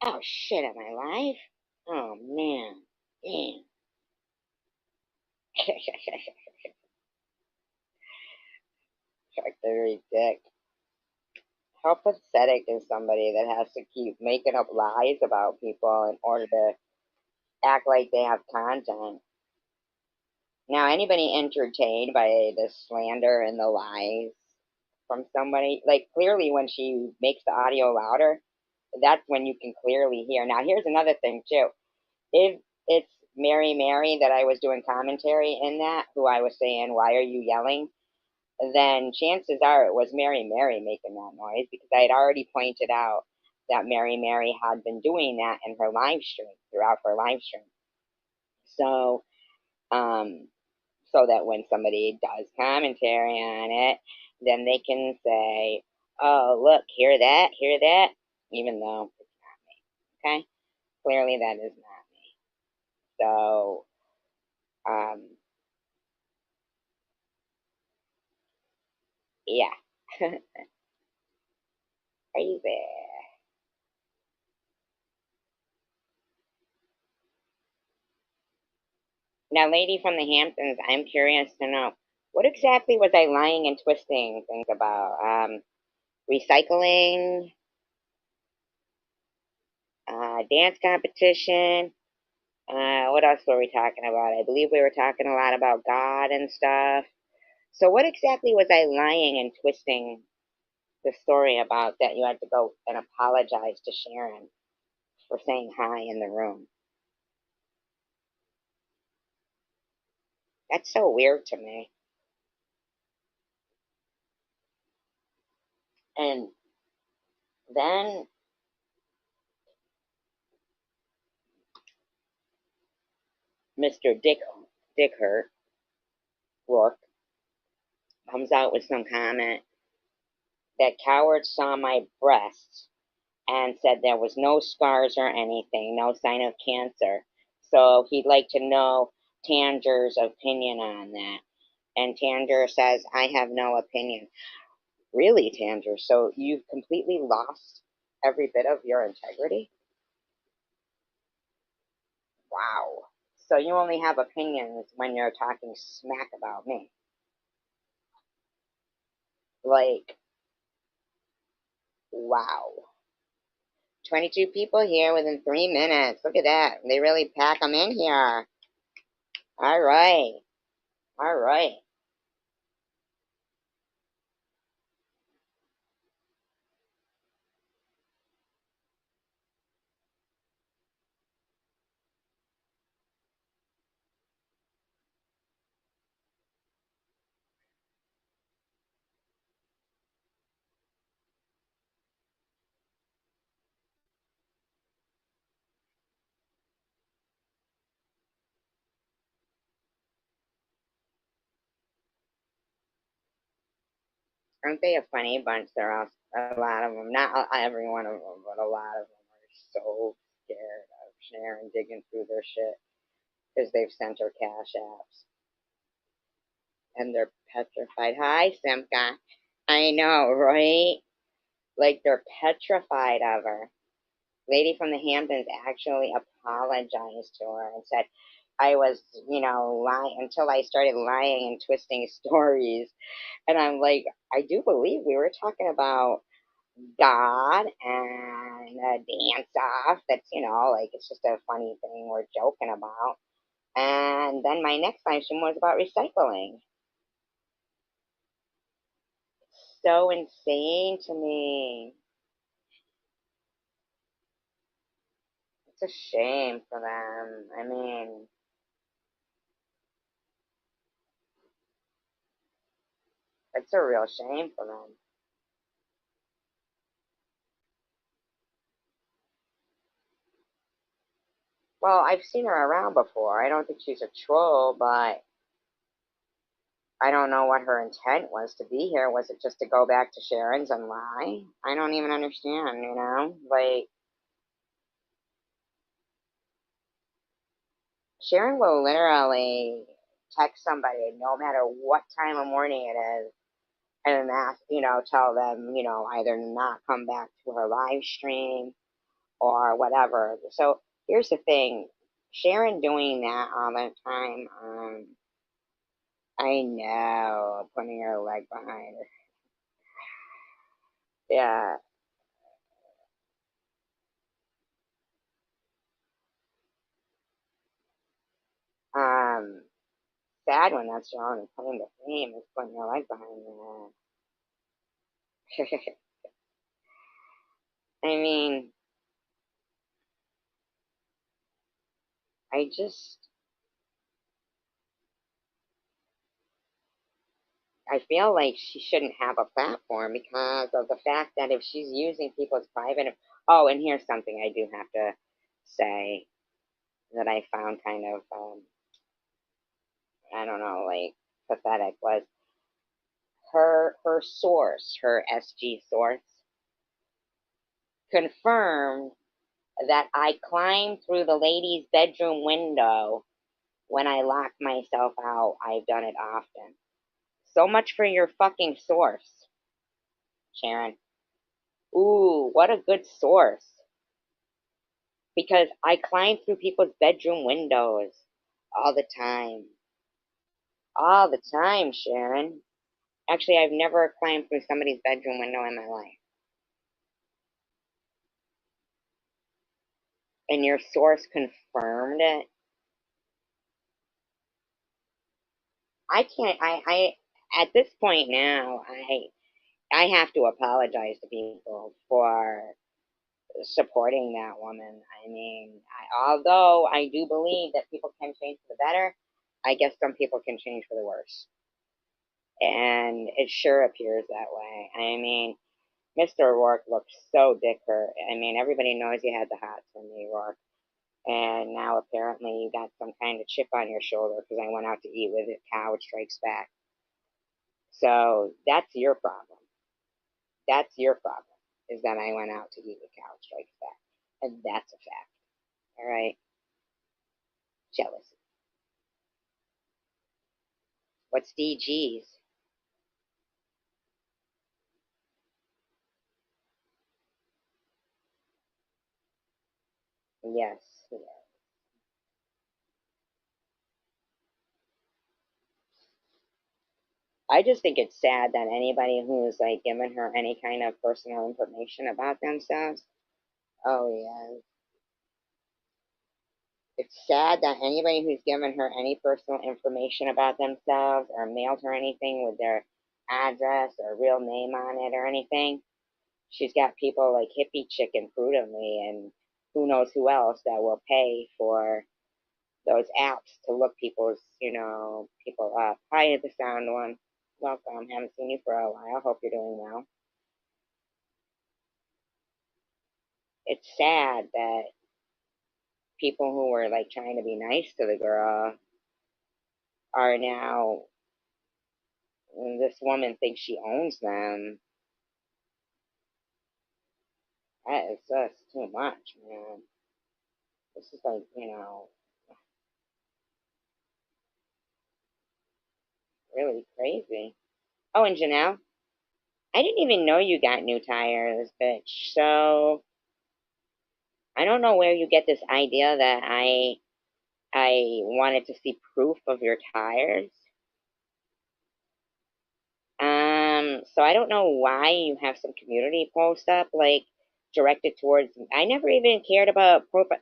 Oh shit, am I live? Oh man. Damn. Factory dick. How pathetic is somebody that has to keep making up lies about people in order to act like they have content? Now, anybody entertained by the slander and the lies from somebody, like clearly when she makes the audio louder, that's when you can clearly hear. Now, here's another thing too. If it's Mary Mary that I was doing commentary in that, who I was saying, why are you yelling? Then chances are it was Mary Mary making that noise because I had already pointed out that Mary Mary had been doing that in her live stream, throughout her live stream. So, um, so that when somebody does commentary on it, then they can say, oh, look, hear that, even though it's not me. Okay? Clearly that is not me. So, um, yeah. Crazy. Now, lady from the Hamptons, I'm curious to know what exactly was I lying and twisting things about? Recycling, dance competition. What else were we talking about? I believe we were talking a lot about God and stuff. So, what exactly was I lying and twisting the story about that you had to go and apologize to Sharon for saying hi in the room? That's so weird to me. And then Mr. Dickhurt Rourke comes out with some comment that Coward saw my breasts and said there was no scars or anything, no sign of cancer. So he'd like to know Tanger's opinion on that. And Tanger says, I have no opinion. Really, Tanger? So you've completely lost every bit of your integrity? Wow. So you only have opinions when you're talking smack about me. Like, wow. 22 people here within 3 minutes. Look at that. They really pack them in here. All right. All right. Aren't they a funny bunch? They're all, a lot of them, not every one of them, but a lot of them are so scared of Sharon digging through their shit because they've sent her cash apps and they're petrified. Hi, Simka. I know, right? Like they're petrified of her. Lady from the Hamptons actually apologized to her and said, I was, lying until I started lying and twisting stories. And I'm like, I do believe we were talking about God and a dance off. That's, like it's just a funny thing we're joking about. And then my next live stream was about recycling. So insane to me. It's a shame for them. I mean, it's a real shame for them. Well, I've seen her around before. I don't think she's a troll, but I don't know what her intent was to be here. Was it just to go back to Sharon's and lie? I don't even understand. Like, Sharon will literally text somebody no matter what time of morning it is and ask, tell them, either not come back to her live stream or whatever. So here's the thing, Sharon doing that all the time. I know, putting her leg behind her. Yeah. Um, Sad when that's your only claim to fame is putting your leg behind your head. I mean, I just, I feel like she shouldn't have a platform because of the fact that if she's using people's private, oh, and here's something I do have to say that I found kind of, I don't know, like pathetic was her source, her SG source, confirmed that I climbed through the lady's bedroom window when I lock myself out. I've done it often. So much for your fucking source, Sharon. Ooh, what a good source. Because I climb through people's bedroom windows all the time. All the time, Sharon. Actually, I've never climbed through somebody's bedroom window in my life. And your source confirmed it. I can't, at this point now, I have to apologize to people for supporting that woman. I mean, although I do believe that people can change for the better, I guess some people can change for the worse. And it sure appears that way. I mean, Mr. Rourke looks so dick hurt. I mean, everybody knows you had the hots from New York. And now apparently you got some kind of chip on your shoulder because I went out to eat with it. Cow strikes back. So that's your problem. That's your problem, is that I went out to eat with Cow strikes back. And that's a fact. All right. Jealousy. What's DG's? Yes. Yeah. I just think it's sad that anybody who's like given her any kind of personal information about themselves. Oh yeah, it's sad that anybody who's given her any personal information about themselves or mailed her anything with their address or real name on it or anything, she's got people like Hippie Chick and Prudently and who knows who else that will pay for those apps to look people's, people up. Hi, the sound one. Welcome. Haven't seen you for a while. Hope you're doing well. It's sad that people who were like trying to be nice to the girl are now, this woman thinks she owns them. That is just too much, man. This is like, really crazy. Oh, and Janelle, I didn't even know you got new tires, bitch. So I don't know where you get this idea that I wanted to see proof of your tires. So I don't know why you have some community post up like directed towards. I never even cared about profile.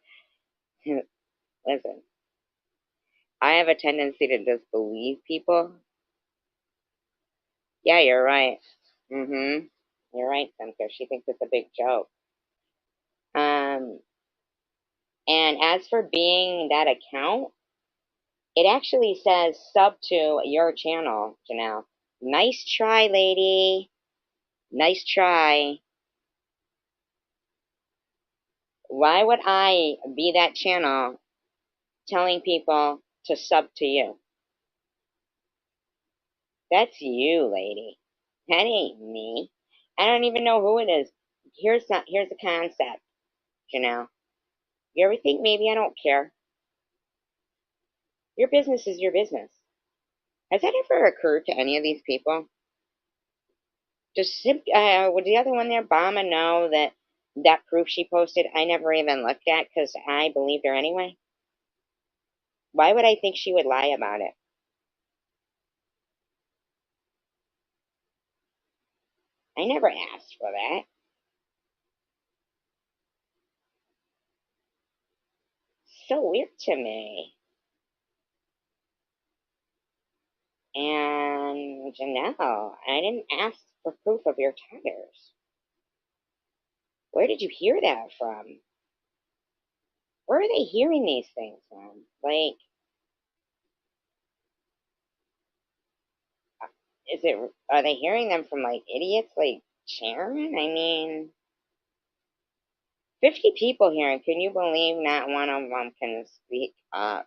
Listen, I have a tendency to just believe people. Yeah, you're right. Mm-hmm. You're right, Cynthia. She thinks it's a big joke. Um, and as for being that account, it actually says sub to your channel, Janelle. Nice try, lady. Nice try. Why would I be that channel telling people to sub to you? That's you, lady. That ain't me. I don't even know who it is. Here's the concept, Janelle. You ever think maybe I don't care? Your business is your business. Has that ever occurred to any of these people? Would the other one there, Bama, know that? That proof she posted, I never even looked at because I believed her anyway. Why would I think she would lie about it? I never asked for that. So weird to me. And no, I didn't ask for proof of your tires. Where did you hear that from? Where are they hearing these things from? Like, is it, are they hearing them from like idiots like Sharon? I mean, 50 people here, and can you believe not one of them can speak up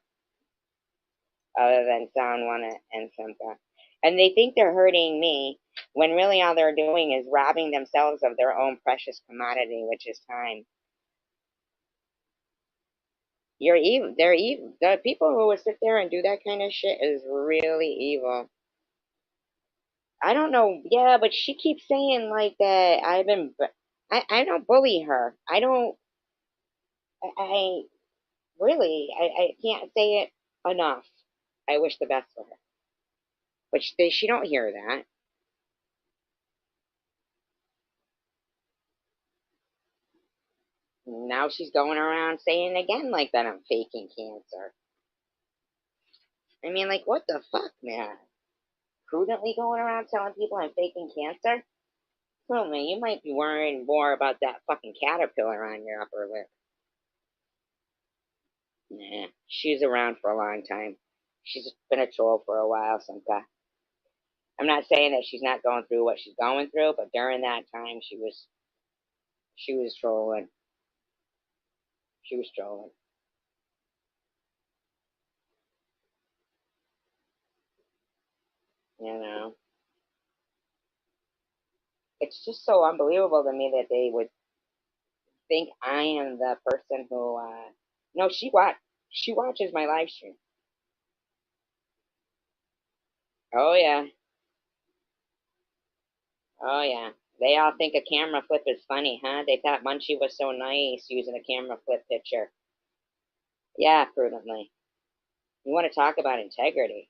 other than sound one and something? And they think they're hurting me when really all they're doing is robbing themselves of their own precious commodity, which is time. You're evil. They're evil. The people who would sit there and do that kind of shit is really evil. I don't know. Yeah, but she keeps saying like that. I don't bully her. I don't. I really. I can't say it enough. I wish the best for her, but she don't hear that. Now she's going around saying again like that I'm faking cancer. I mean, like what the fuck, man? Prudently going around telling people I'm faking cancer? Oh man, you might be worrying more about that fucking caterpillar on your upper lip. Nah, she's around for a long time. She's been a troll for a while, Simka. I'm not saying that she's not going through what she's going through, but during that time, she was trolling. She was trolling. You know, it's just so unbelievable to me that they would think I am the person who. No, she watches my live stream. Oh yeah, oh yeah. They all think a camera flip is funny, huh? They thought Munchie was so nice using a camera flip picture. Yeah, prudently. You want to talk about integrity?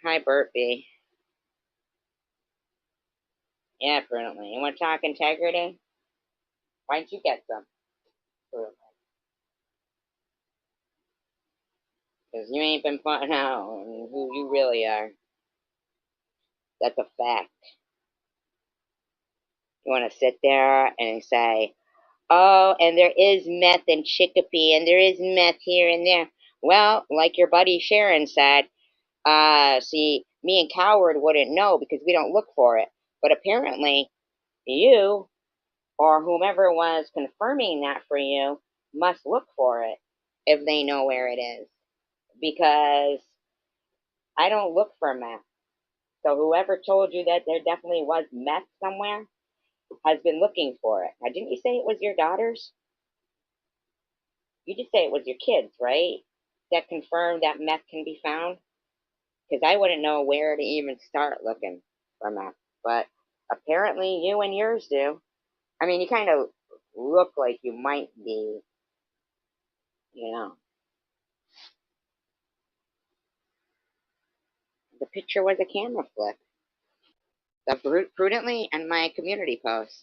Hi, Bert B. Yeah, prudently. You want to talk integrity? Why don't you get some? Prudently. Because you ain't been putting out who you really are. That's a fact. You want to sit there and say, oh, and there is meth in Chicopee, and there is meth here and there. Well, like your buddy Sharon said, see, me and Coward wouldn't know because we don't look for it. But apparently, you or whomever was confirming that for you must look for it if they know where it is. Because I don't look for meth. So whoever told you that there definitely was meth somewhere has been looking for it. Now, didn't you say it was your daughters? You just say it was your kids, right? That confirmed that meth can be found? Because I wouldn't know where to even start looking for meth. But apparently you and yours do. I mean, you kind of look like you might be, you know. The picture was a camera flip. The prudently and my community post.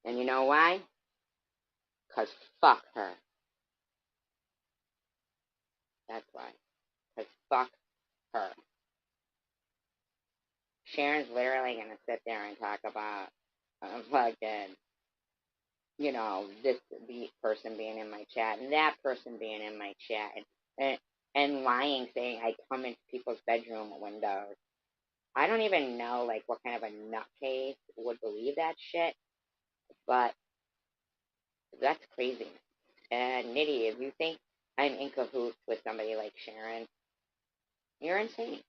And you know why? Because fuck her. That's why. Because fuck her. Sharon's literally going to sit there and talk about fucking, this person being in my chat and that person being in my chat and, and lying, saying I come into people's bedroom windows. I don't even know, like, what kind of a nutcase would believe that shit, but that's crazy. And Nitty, if you think I'm in cahoots with somebody like Sharon. You're insane.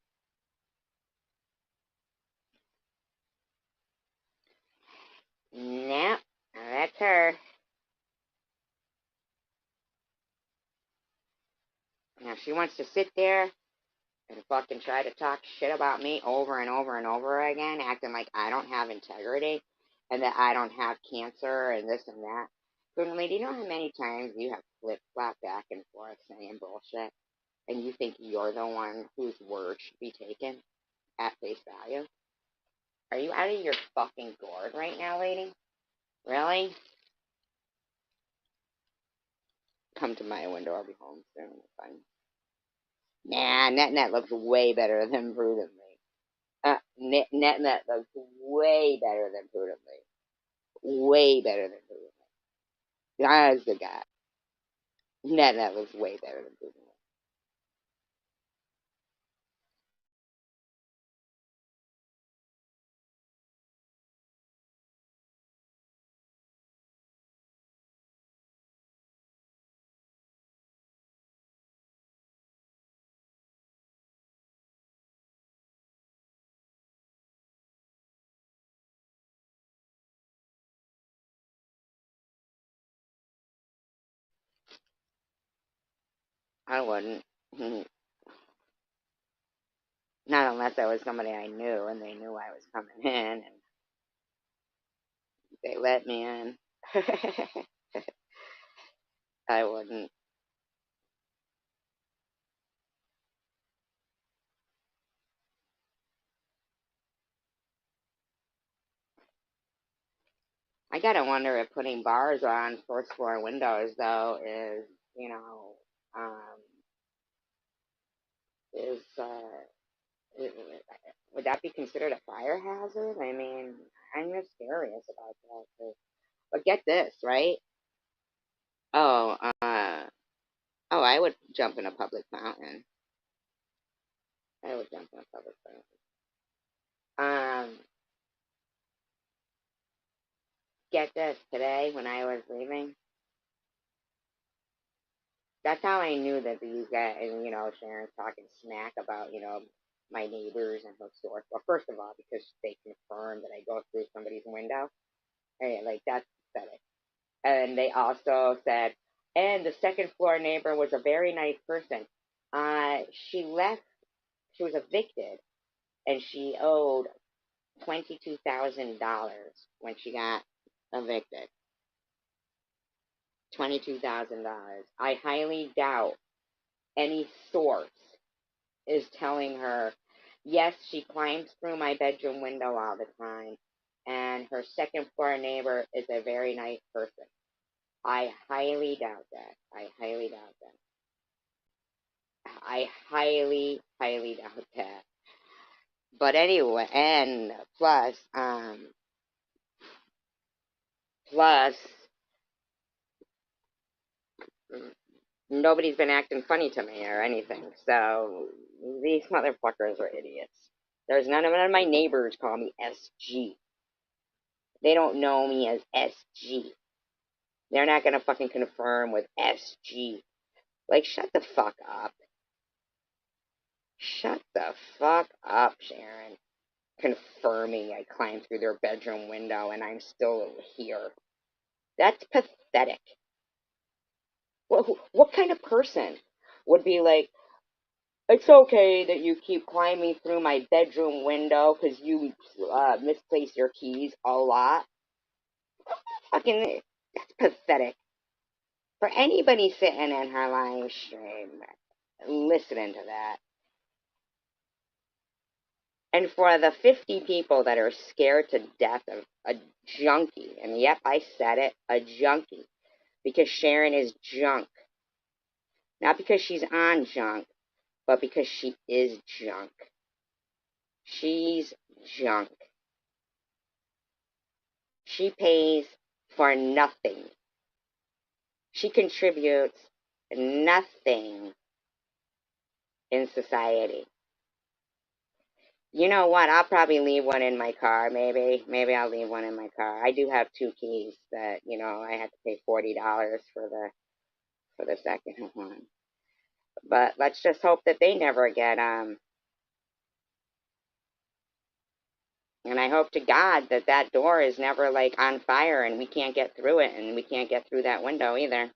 Nope, that's her. Now she wants to sit there and fucking try to talk shit about me over and over and over again, acting like I don't have integrity and that I don't have cancer and this and that. Lady, do you know how many times you have flip flop back and forth saying bullshit, and you think you're the one whose word should be taken at face value? Are you out of your fucking gourd right now, lady? Really? Come to my window. I'll be home soon. Fine. Nah, Net looks way better than Prudently. Net looks way better than Prudently. Way better than Prudently. Honest to God. Net looks way better than Prudently. I wouldn't. Not unless I was somebody I knew and they knew I was coming in and they let me in. I wouldn't. I gotta wonder if putting bars on first floor windows though is, you know, um, is would that be considered a fire hazard? I mean, I'm just curious about that. But get this, right? Oh, oh, I would jump in a public fountain. I would jump in a public fountain. Get this, today when I was leaving, that's how I knew that these guys, and Sharon's talking smack about, my neighbors and her store. Well, first of all, because they confirmed that I go through somebody's window. And, like, that's pathetic. And they also said, and the second floor neighbor was a very nice person. She left, she was evicted, and she owed $22,000 when she got evicted. $22,000. I highly doubt any source is telling her, yes, she climbs through my bedroom window all the time, and her second floor neighbor is a very nice person. I highly doubt that. I highly doubt that. I highly, highly doubt that. But anyway, and plus, nobody's been acting funny to me or anything. So these motherfuckers are idiots. There's none of my neighbors call me SG. They don't know me as SG. They're not gonna fucking confirm with SG. Like, shut the fuck up. Shut the fuck up, Sharon. Confirming I climbed through their bedroom window and I'm still here. That's pathetic. What kind of person would be like, it's okay that you keep climbing through my bedroom window because you misplace your keys a lot? Fucking, that's pathetic. For anybody sitting in her live stream, listening to that, and for the 50 people that are scared to death of a junkie, and yep, I said it, a junkie, because Sharon is junk. Not because she's on junk, but because she is junk. She's junk. She pays for nothing. She contributes nothing in society. You know what? I'll probably leave one in my car. Maybe I'll leave one in my car. I do have two keys that I had to pay $40 for the second one. But let's just hope that they never get and I hope to God that that door is never like on fire and we can't get through it and we can't get through that window either.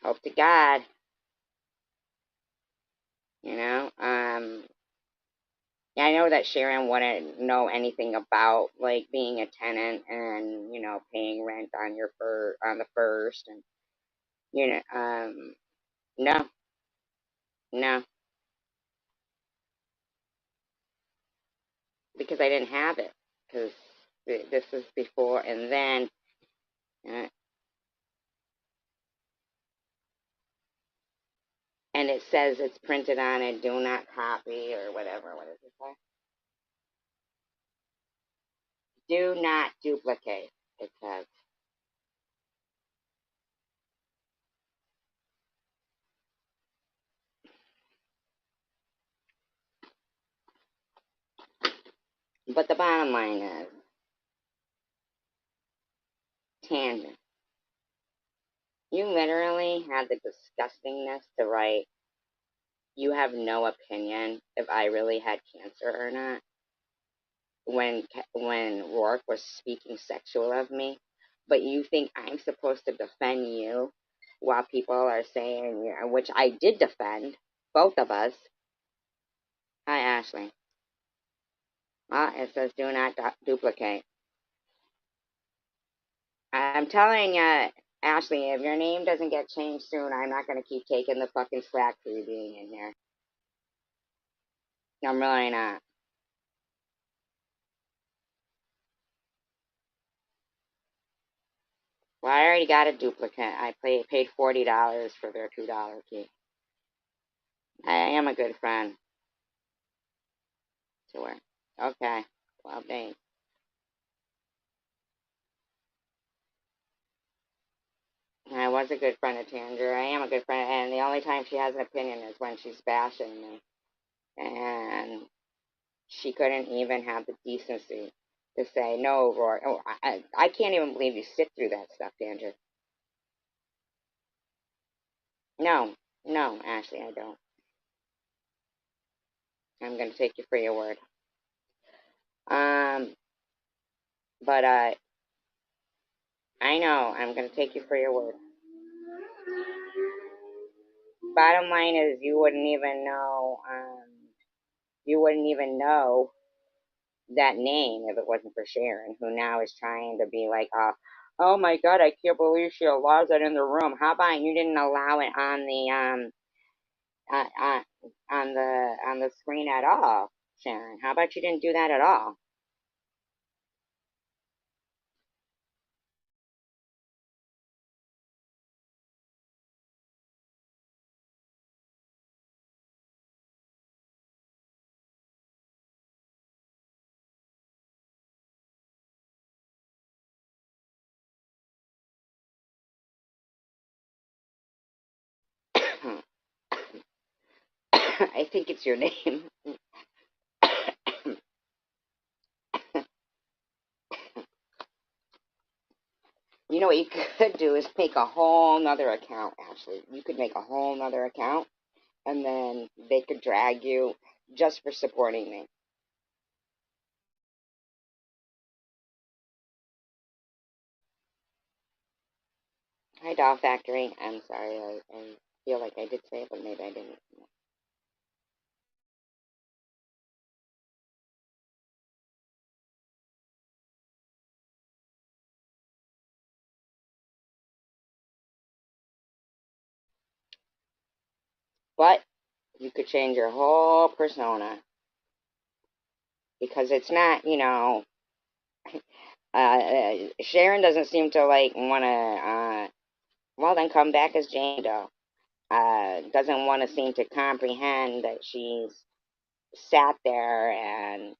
Hope to God, you know. I know that Sharon wouldn't know anything about like being a tenant and paying rent on on the first and you know no, no, because I didn't have it because this was before and then uh, and it says it's printed on it, do not copy or whatever. What does it say? Do not duplicate. It says. But the bottom line is, tangent. You literally had the disgustingness to write, you have no opinion if I really had cancer or not. When Rourke was speaking sexual of me, but you think I'm supposed to defend you while people are saying, which I did defend, both of us. Hi, Ashley. It says do not duplicate. I'm telling you, Ashley, if your name doesn't get changed soon, I'm not going to keep taking the fucking slack for you being in here. I'm really not. Well, I already got a duplicate. I paid $40 for their $2 key. I am a good friend to her. Okay. Well, thanks. I was a good friend of Tanger. I am a good friend, and the only time she has an opinion is when she's bashing me. And she couldn't even have the decency to say, no, Roy. Oh, I can't even believe you sit through that stuff, Tanger. No, no, Ashley, I don't. I'm going to take you for your word. Um, but I know I'm going to take you for your word. Bottom line is, you wouldn't even know. You wouldn't even know that name if it wasn't for Sharon, who now is trying to be like, oh my God, I can't believe she allows that in the room. How about you didn't allow it on the uh, on the screen at all, Sharon? How about you didn't do that at all? I think it's your name. You know what you could do is make a whole nother account, Ashley. You could make a whole nother account, and then they could drag you just for supporting me. Hi, Doll Factory. I'm sorry, I feel like I did say it, but maybe I didn't. But you could change your whole persona because it's not, Sharon doesn't seem to like want to, well, then come back as Jane Doe. Doesn't want to seem to comprehend that she's sat there and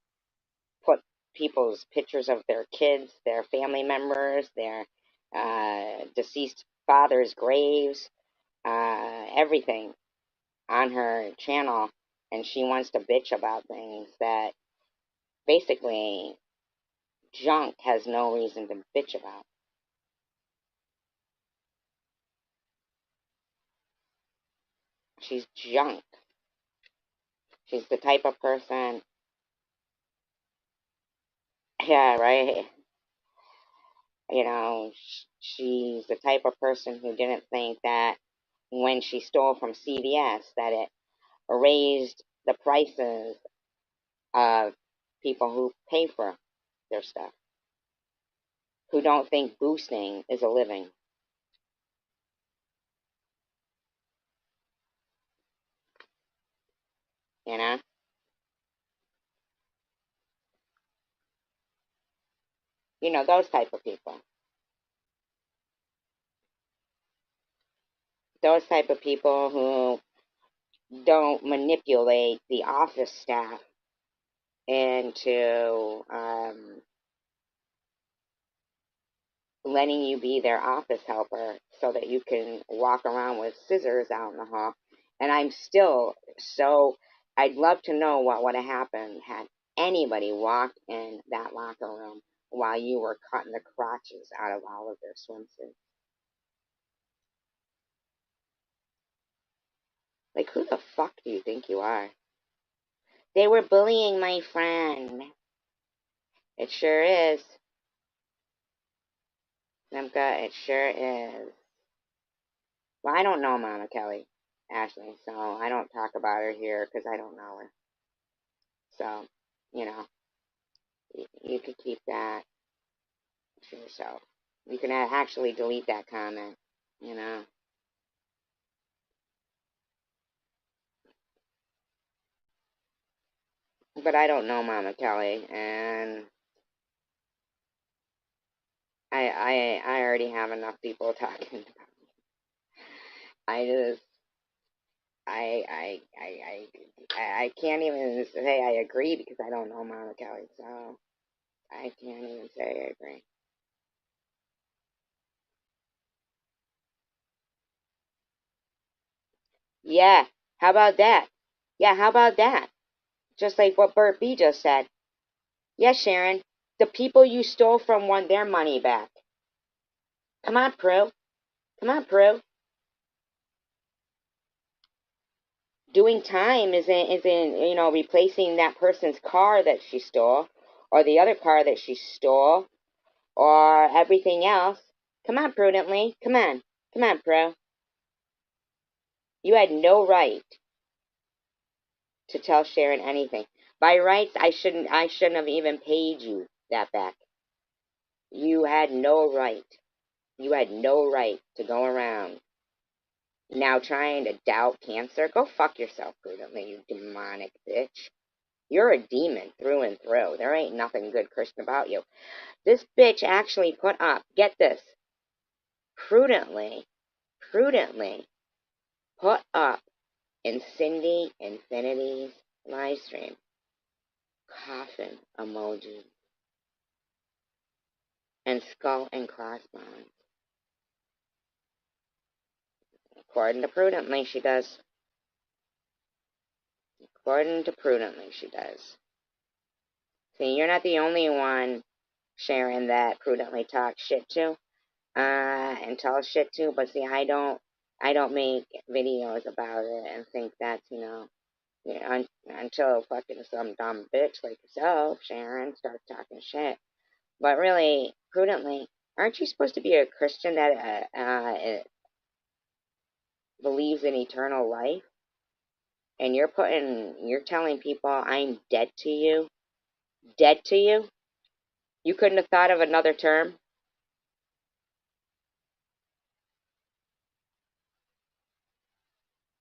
put people's pictures of their kids, their family members, their deceased father's graves, everything on her channel, and she wants to bitch about things that basically junk has no reason to bitch about. She's junk. She's the type of person. Yeah, right. You know, she's the type of person who didn't think that when she stole from CVS that it raised the prices of people who pay for their stuff, who don't think boosting is a living. You know? You know, those type of people. Those type of people who don't manipulate the office staff into letting you be their office helper so that you can walk around with scissors out in the hall. And I'm still so, I'd love to know what would have happened had anybody walked in that locker room while you were cutting the crotches out of all of their swimsuits. Like, who the fuck do you think you are? They were bullying my friend. It sure is. Simka, it sure is. Well, I don't know Mama Kelly, Ashley, so I don't talk about her here because I don't know her. So, you know, you could keep that to yourself. You can actually delete that comment, you know. But I don't know Mama Kelly, and I already have enough people talking about me. I just I can't even say I agree because I don't know Mama Kelly, so I can't even say I agree. Yeah, how about that? Yeah, how about that? Just like what Bert B just said. Yes, Sharon, the people you stole from want their money back. Come on, Prue. Come on, Prue. Doing time isn't replacing that person's car that she stole, or the other car that she stole, or everything else. Come on, prudently. Come on, Prue. You had no right to tell Sharon anything. By rights, I shouldn't have even paid you that back. You had no right. You had no right to go around now trying to doubt cancer. Go fuck yourself, prudently, you demonic bitch. You're a demon through and through. There ain't nothing good Christian about you. This bitch actually put up, get this, prudently put up in Cindy Infinity's live stream coffin emoji and skull and crossbones. According to prudently, she does. According to prudently, she does. See, you're not the only one, Sharon, that prudently talks shit to, and tells shit to. But see, I don't make videos about it and think that's, until fucking some dumb bitch like yourself, Sharon, starts talking shit. But really, prudently, aren't you supposed to be a Christian that believes in eternal life? And you're telling people I'm dead to you? Dead to you? You couldn't have thought of another term?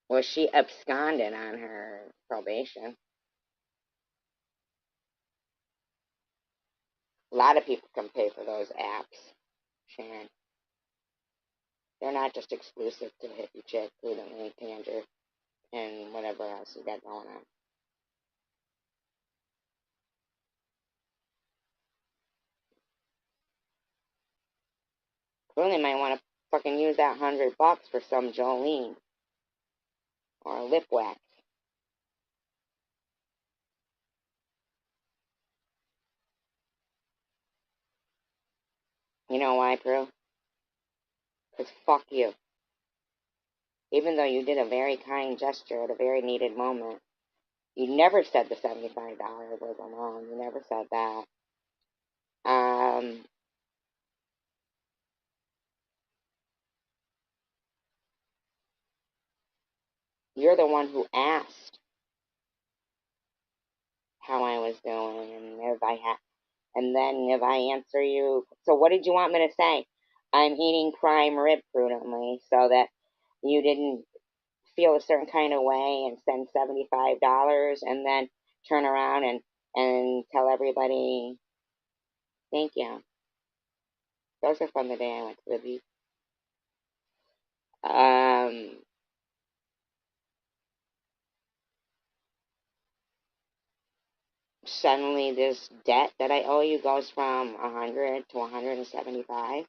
Well, she absconded on her probation. A lot of people can pay for those apps, Sharon. They're not just exclusive to Hippie Chick, Prudently, Tanger, and whatever else you got going on. Prudently might want to fucking use that $100 for some Jolene or a lip wax. You know why, Prue? Because fuck you. even though you did a very kind gesture at a very needed moment. You never said the $75 was alone. You never said that. Um, you're the one who asked how I was doing, and if I had, and then if I answer you, so what did you want me to say? I'm eating prime rib prudently, so that you didn't feel a certain kind of way and send $75 and then turn around and tell everybody thank you. Those are from the day I went to the beach. Um, Suddenly this debt that I owe you goes from 100 to 175.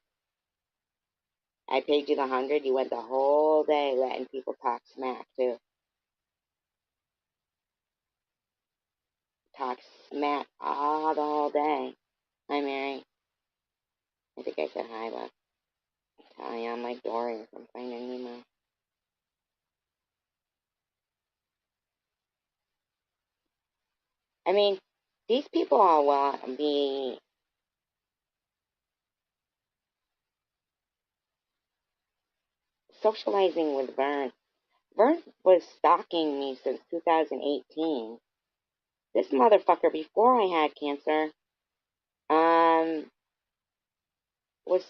I paid you the 100. You went the whole day letting people talk smack too. Talk smack all the whole day. Hi, Mary. I think I said hi, but tell you I'm like Dory from Finding Nemo. I mean, these people all will be socializing with Vern. Vern was stalking me since 2018. This motherfucker, before I had cancer, was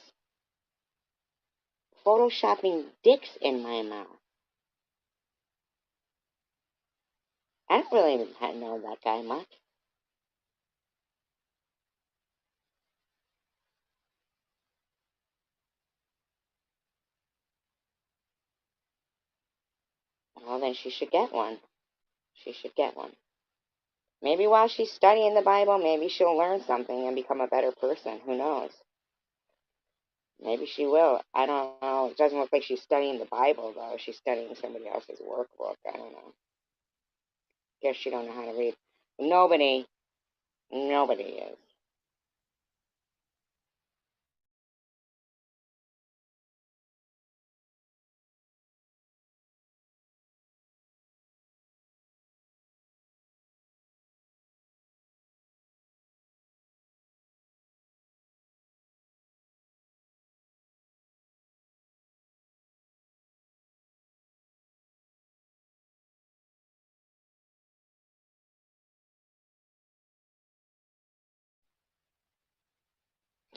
photoshopping dicks in my mouth. I don't really know that guy much. Well, then she should get one. She should get one. Maybe while she's studying the Bible, maybe she'll learn something and become a better person. Who knows? Maybe she will. I don't know. It doesn't look like she's studying the Bible, though. She's studying somebody else's workbook. I don't know. Guess she don't know how to read. Nobody is.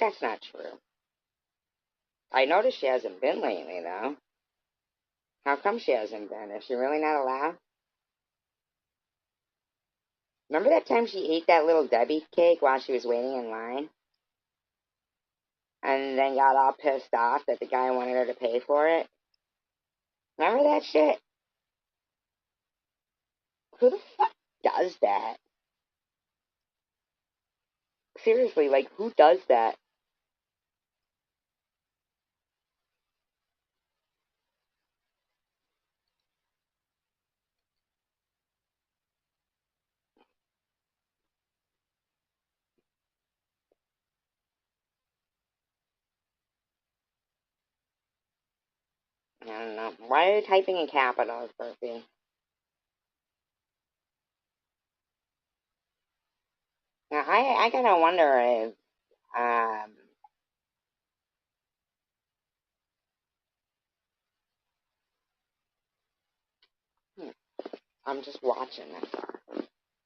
That's not true. I noticed she hasn't been lately, though. How come she hasn't been? Is she really not allowed? Remember that time she ate that little Debbie cake while she was waiting in line? And then got all pissed off that the guy wanted her to pay for it? Remember that shit? Who the fuck does that? Seriously, like, who does that? I don't know. Why are you typing in capitals, Bertie? Now, I gotta wonder if, um, hmm, I'm just watching, that's all.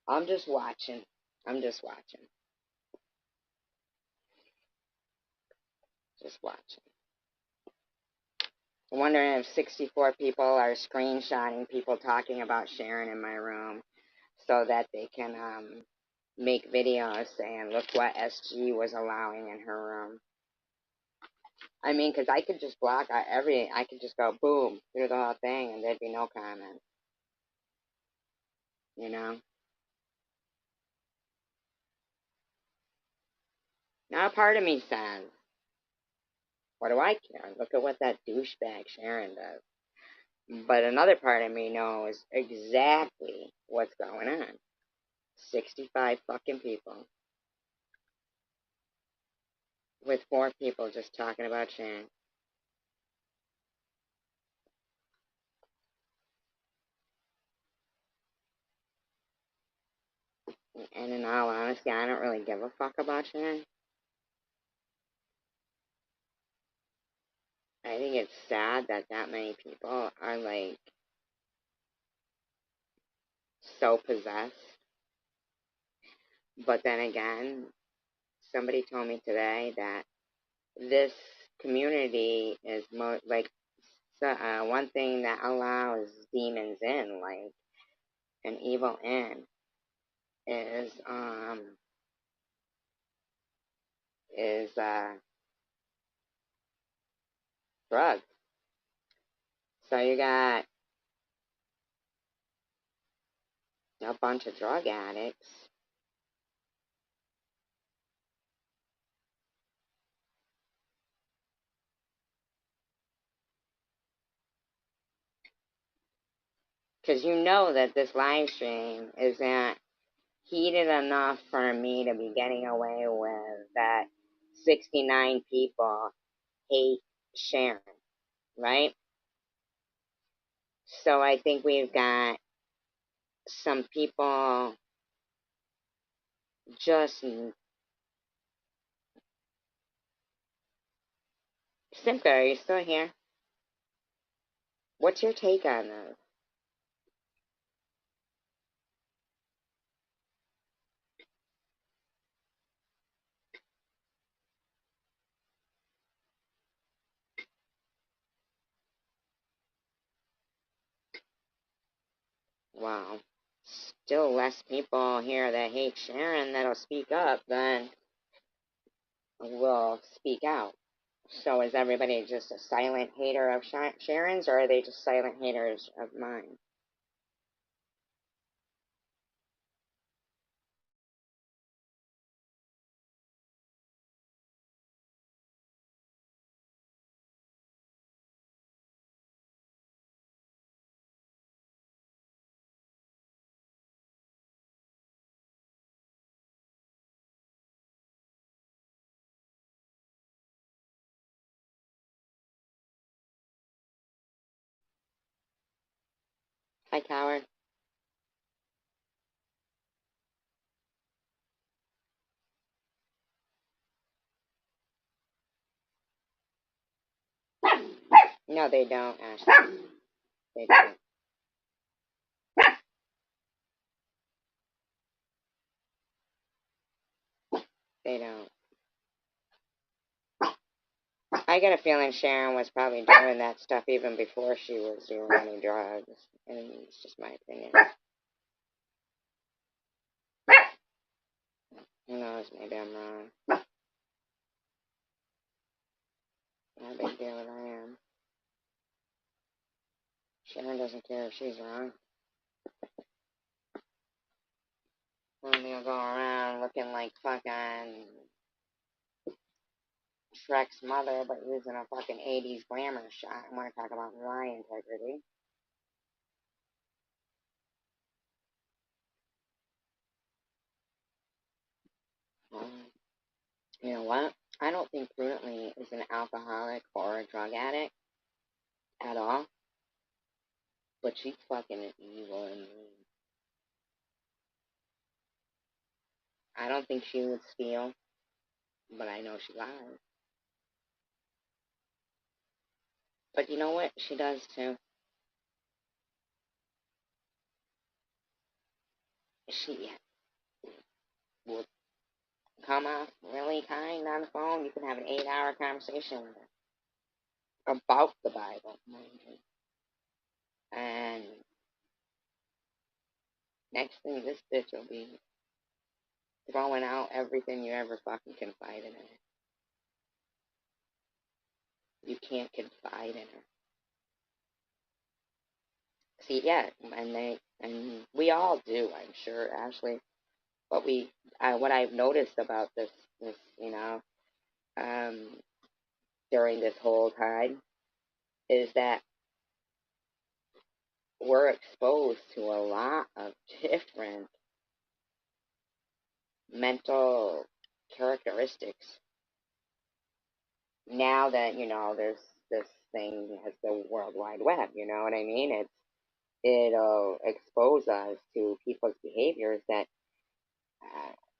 I'm just watching. I'm just watching. Just watching. I'm wondering if 64 people are screenshotting people talking about Sharon in my room so that they can make videos saying, look what SG was allowing in her room. I mean, because I could just block everything. I could just go boom through the whole thing and there'd be no comment, you know? Now, part of me says, what do I care? Look at what that douchebag Sharon does. But another part of me knows exactly what's going on. 65 fucking people with 4 people just talking about Sharon. And in all honesty, I don't really give a fuck about Sharon. I think it's sad that that many people are like so possessed. But then again, somebody told me today that this community is like one thing that allows demons in, like an evil in, is is drugs. So you got a bunch of drug addicts. Because you know that this live stream isn't heated enough for me to be getting away with that 69 people hate Sharon, right? So I think we've got some people just. Simka, are you still here? What's your take on this? Wow. Still less people here that hate Sharon that'll speak up than will speak out. So is everybody just a silent hater of Sharon's, or are they just silent haters of mine? Hi, coward. No, they don't, Ashley. They don't. They don't. I get a feeling Sharon was probably doing that stuff even before she was doing any drugs. And it's just my opinion. Who knows? Maybe I'm wrong. No big deal if I am. Sharon doesn't care if she's wrong. Well, they'll go around looking like fucking Shrek's mother, but using a fucking 80s glamour shot. I want to talk about my integrity. Um, you know what? I don't think Prudently is an alcoholic or a drug addict at all, but she's fucking evil and mean. I don't think she would steal, but I know she lies. But you know what? She does too. She will come off really kind on the phone. You can have an 8-hour conversation with her about the Bible, mind you. And next thing, this bitch will be throwing out everything you ever fucking confided in her. You can't confide in her. See, yeah, and we all do, I'm sure, Ashley. But what I've noticed about this, um, during this whole time, is that we're exposed to a lot of different mental characteristics. Now that there's this thing as the World Wide Web, you know what I mean? It'll expose us to people's behaviors that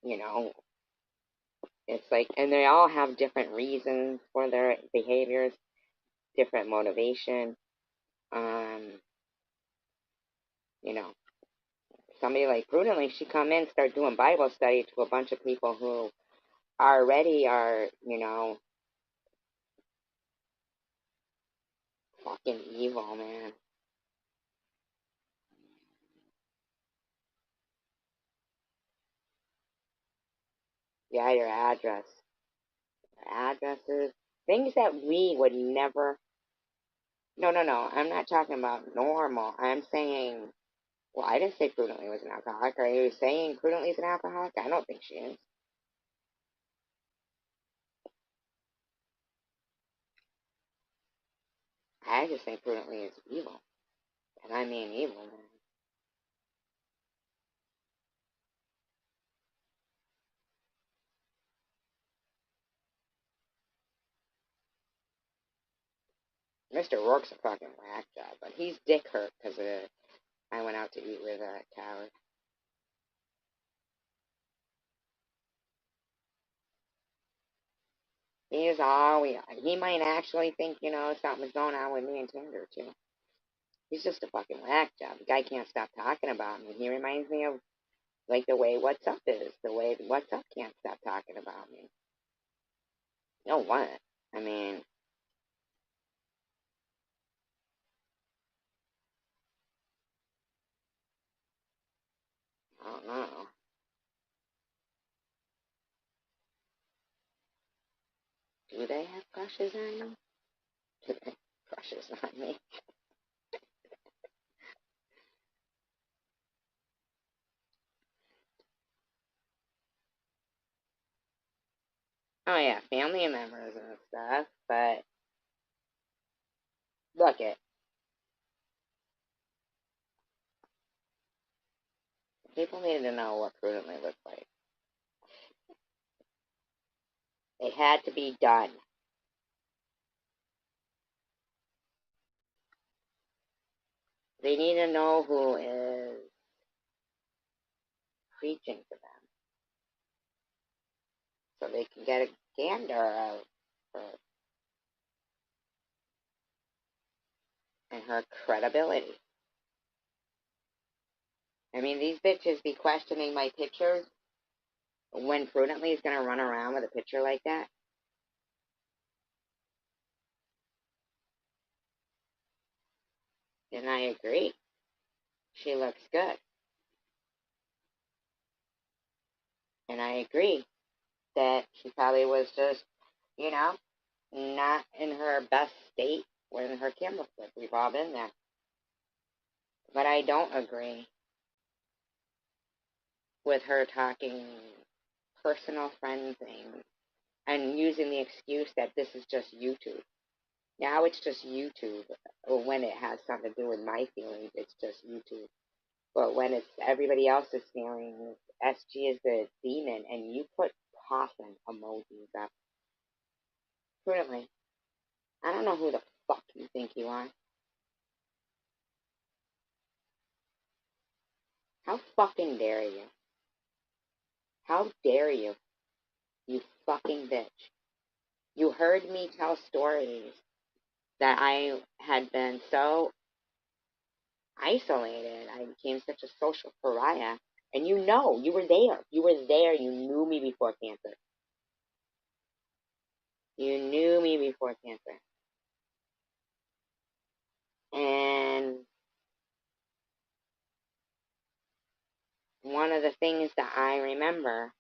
You know, it's like, and they all have different reasons for their behaviors, different motivation. Um, you know, somebody like Prudently, she come in, start doing Bible study to a bunch of people who already are, fucking evil, man. Yeah, your address. Your addresses. Things that we would never. No, no, no. I'm not talking about normal. I'm saying. Well, I didn't say Prudently was an alcoholic. Are you saying Prudently is an alcoholic? I don't think she is. I just think Prudently is evil. And I mean evil, man. Mr. Rourke's a fucking whack job, but he's dick hurt because I went out to eat with a coward. He might actually think, something's going on with me and Tinder, too. He's just a fucking whack job. The guy can't stop talking about me. He reminds me of, like, the way What's Up is. The way What's Up can't stop talking about me. No, what? I mean, I don't know. Do they have crushes on me? Do they have crushes on me? Oh, yeah, family members and stuff, but look it. People need to know what prudently looks like. It had to be done. They need to know who is preaching to them so they can get a gander of her and her credibility. I mean, these bitches be questioning my pictures when prudently is going to run around with a picture like that. And I agree. She looks good. And I agree that she probably was just, you know, not in her best state when her camera flipped. We've all been there. But I don't agree with her talking personal friend things and using the excuse that this is just YouTube. Now it's just YouTube. Or when it has something to do with my feelings, it's just YouTube. But when it's everybody else's feelings, SG is the demon, and you put coffin emojis up. Currently, I don't know who the fuck you think you are. How fucking dare you? How dare you? You fucking bitch. You heard me tell stories that I had been so isolated. I became such a social pariah. And you were there. You were there. You knew me before cancer. You knew me before cancer. And one of the things that I remember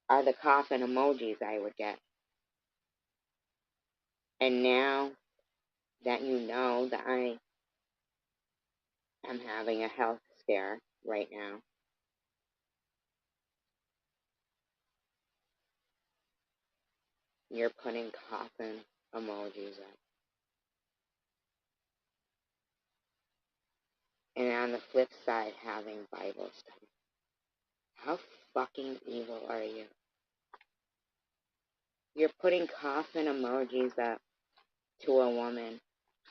are the coffin emojis I would get. And now that you know that I am having a health scare right now, you're putting coffin emojis up. And on the flip side, having Bible study. How fucking evil are you? You're putting coffin emojis up to a woman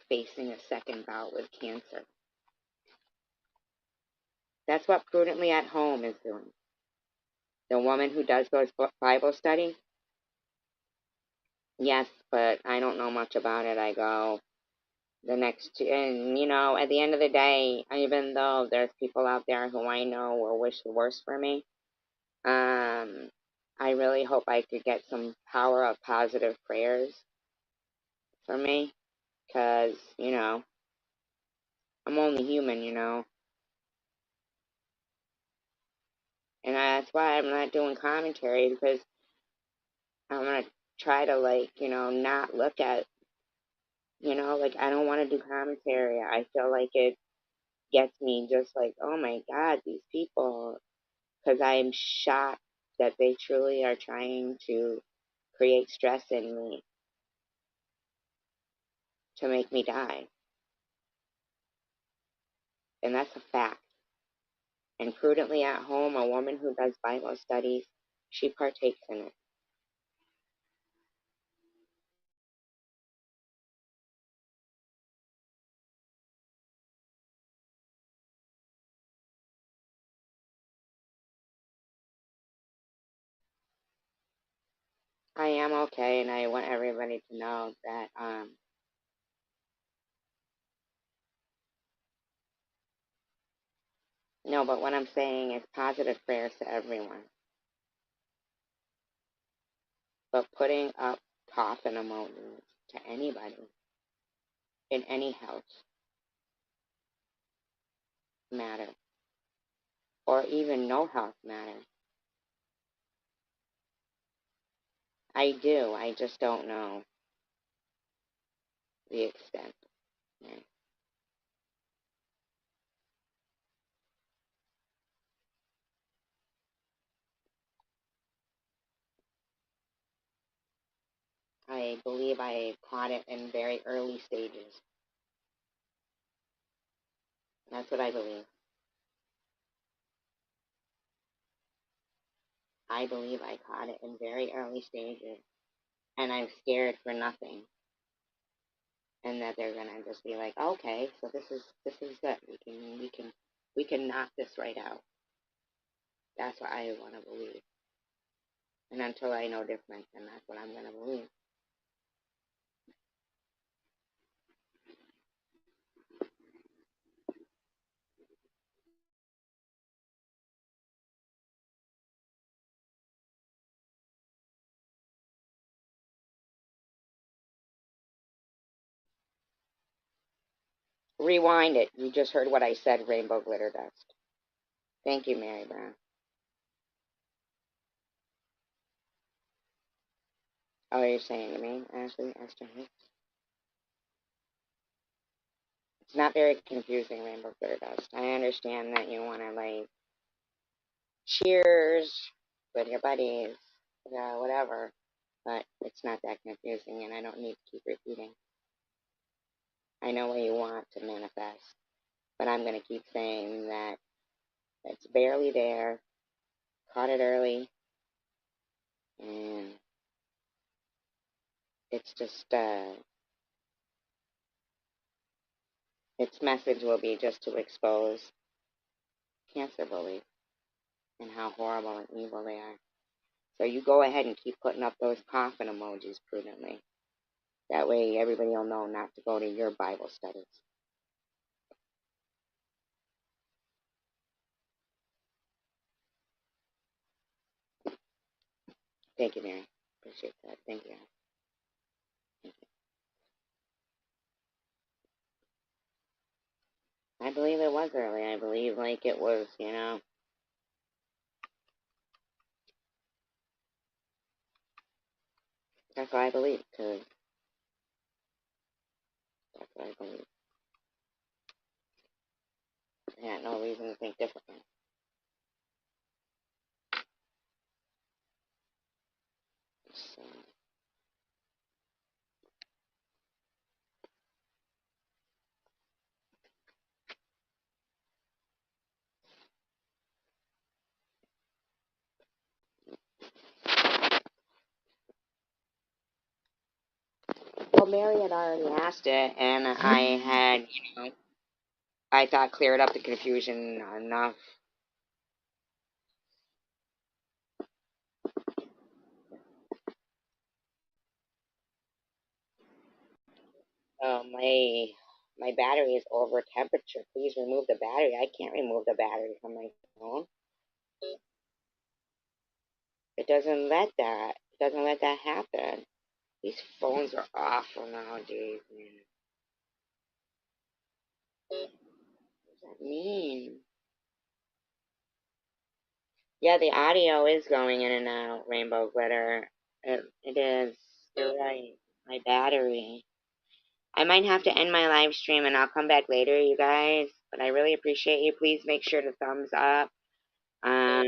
facing a second bout with cancer. That's what Prudently at Home is doing. The woman who does those Bible studies? Yes, but I don't know much about it. I go the next, and at the end of the day, even though there's people out there who I know will wish the worst for me, I really hope I could get some power of positive prayers for me, because, I'm only human, and that's why I'm not doing commentary, because I'm going to try to, like, not look at, like, I don't want to do commentary. I feel like it gets me just like, oh my God, these people, because I'm shocked that they truly are trying to create stress in me to make me die. And that's a fact. And prudently at home, a woman who does Bible studies, she partakes in it. I am okay, and I want everybody to know that, no, but what I'm saying is positive prayers to everyone. But putting up coffin emojis to anybody in any house matter, or even no house matter. I do. I just don't know the extent. Right? I believe I caught it in very early stages. That's what I believe. I believe I caught it in very early stages, and I'm scared for nothing. And that they're gonna just be like, okay, so this is good. We can knock this right out. That's what I want to believe. And until I know different, then that's what I'm gonna believe. Rewind it. You just heard what I said. Rainbow glitter dust. Thank you, Mary Brown. Oh, you're saying to me, Ashley Esther Hicks? It's not very confusing, Rainbow glitter dust. I understand that you want to like cheers with your buddies, whatever, but it's not that confusing, and I don't need to keep repeating. I know what you want to manifest, but I'm going to keep saying that it's barely there, caught it early, and it's just, its message will be just to expose cancer bullies and how horrible and evil they are. So you go ahead and keep putting up those coffin emojis prudently. That way everybody will know not to go to your Bible studies. Thank you, Mary. Appreciate that. Thank you. Thank you. I believe it was early. I believe like it was, That's what I believe, because that's what I believe. I had no reason to think differently. So, well, Mary had already asked it, and I had, I thought cleared up the confusion enough. My battery is over temperature. Please remove the battery. I can't remove the battery from my phone. It doesn't let that. It doesn't let that happen. These phones are awful nowadays, man. What does that mean? Yeah, the audio is going in and out, Rainbow Glitter. It is. You're right. My battery. I might have to end my live stream and I'll come back later, you guys. But I really appreciate you. Please make sure to thumbs up. Um,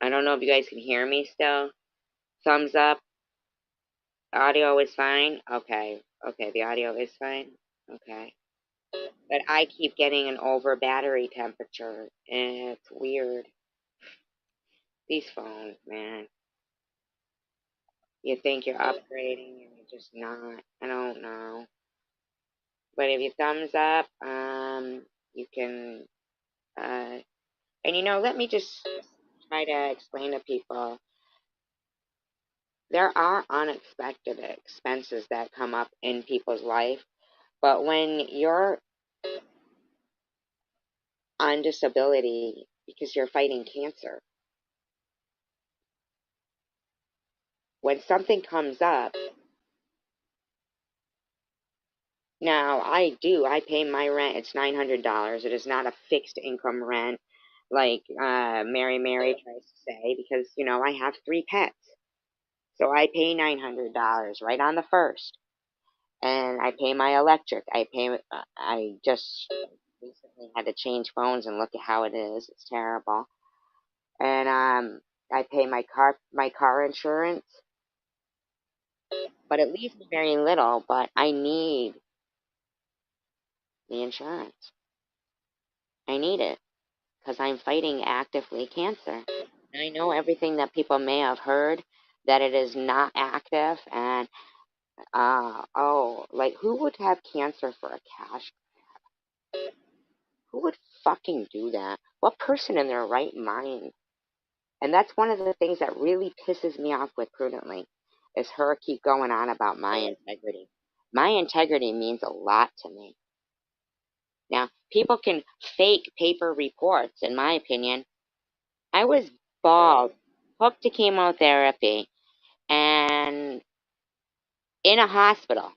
I don't know if you guys can hear me still. Thumbs up. Audio is fine. Okay. Okay, the audio is fine. Okay. But I keep getting an over battery temperature, and it's weird. These phones, man. You think you're upgrading, and you're just not. I don't know. But if you thumbs up, you can, and let me just try to explain to people. There are unexpected expenses that come up in people's life, but when you're on disability because you're fighting cancer, when something comes up, now I pay my rent. It's $900. It is not a fixed income rent like Mary tries to say because, I have 3 pets. So I pay $900 right on the first. And I pay my electric. I just recently had to change phones and look at how it is. It's terrible. And I pay my car insurance, but it leaves me very little, but I need the insurance. I need it because I'm fighting actively cancer. I know everything that people may have heard that it is not active and like who would have cancer for a cash? Who would fucking do that? What person in their right mind? And that's one of the things that really pisses me off with Prudently is her keep going on about my integrity. My integrity means a lot to me. Now, people can fake paper reports, in my opinion. I was bald, hooked to chemotherapy, and in a hospital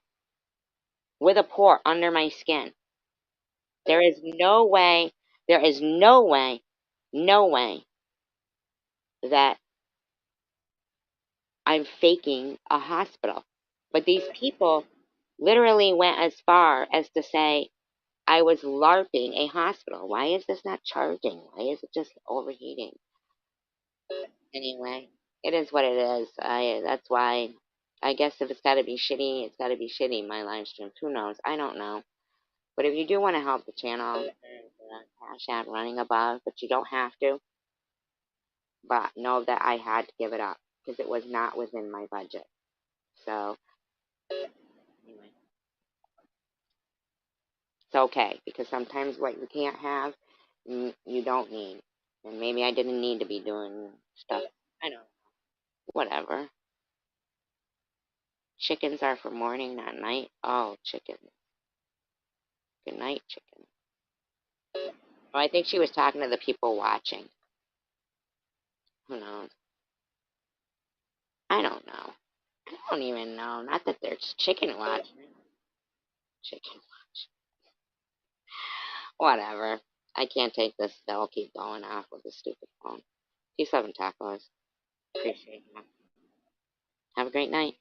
with a port under my skin. There is no way, there is no way, no way that I'm faking a hospital. But these people literally went as far as to say I was LARPing a hospital. Why is this not charging? Why is it just overheating? Anyway, it is what it is. That's why I guess if it's got to be shitty, it's got to be shitty. My live streams, who knows? I don't know. But if you do want to help the channel, there's a Cash App running above, but you don't have to. But know that I had to give it up because it was not within my budget. So anyway, it's okay because sometimes what you can't have, you don't need. And maybe I didn't need to be doing stuff. I know. Whatever. Chickens are for morning, not night. Oh, chicken. Good night, chicken. Oh, I think she was talking to the people watching. Who knows? I don't know. I don't even know. Not that there's chicken watching. Chicken watch. Whatever. I can't take this. They'll keep going off with the stupid phone. Peace, love, and tacos. Appreciate you. Have a great night.